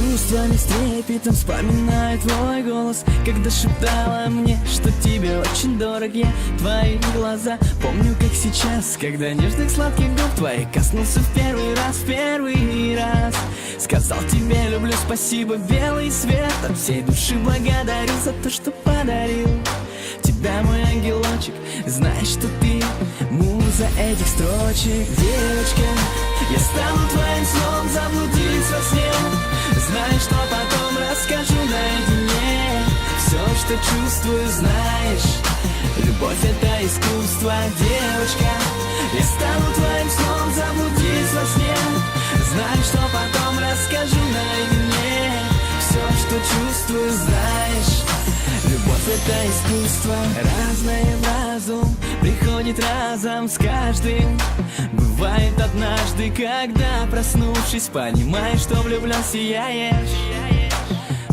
чувствами, с трепетом вспоминаю твой голос, когда шептала мне, что тебе очень дорог я. Твои глаза помню как сейчас, когда нежных сладких губ твоих коснулся в первый раз. Сказал тебе люблю, спасибо, белый свет, от всей души благодарю за то, что подарил тебя, мой ангелочек. Знаешь, что ты муза этих строчек. Девочка, я стану твоим сном, заблудились во сне. Знаешь, что потом расскажу наедине. Все, что чувствую, знаешь, любовь — это искусство. Девочка, я стану твоим сном, заблудились во сне. Знаешь, что потом расскажу наедине. Все, что чувствую, знаешь, любовь — это искусство. Разное в разум приходит разом с каждым. Бывает однажды, когда, проснувшись, понимаешь, что влюблен, сияешь.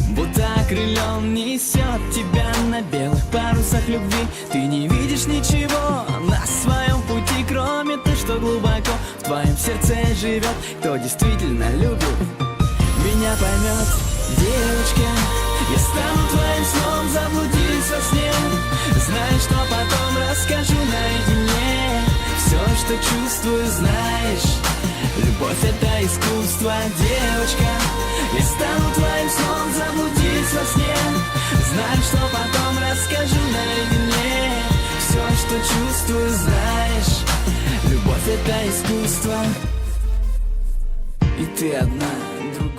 Будто окрылен несет тебя на белых парусах любви. Ты не видишь ничего на своем пути, кроме того, что глубоко в твоем сердце живет. Кто действительно любит, меня поймет. Девочка, я стану твоим сном, заблудились во сне. Знаешь, что потом расскажу наедине. Все, что чувствую, знаешь, любовь — это искусство. Девочка, я стану твоим сном, заблудились во сне. Знаешь, что потом расскажу наедине. Все, что чувствую, знаешь, любовь — это искусство. И ты одна, другая.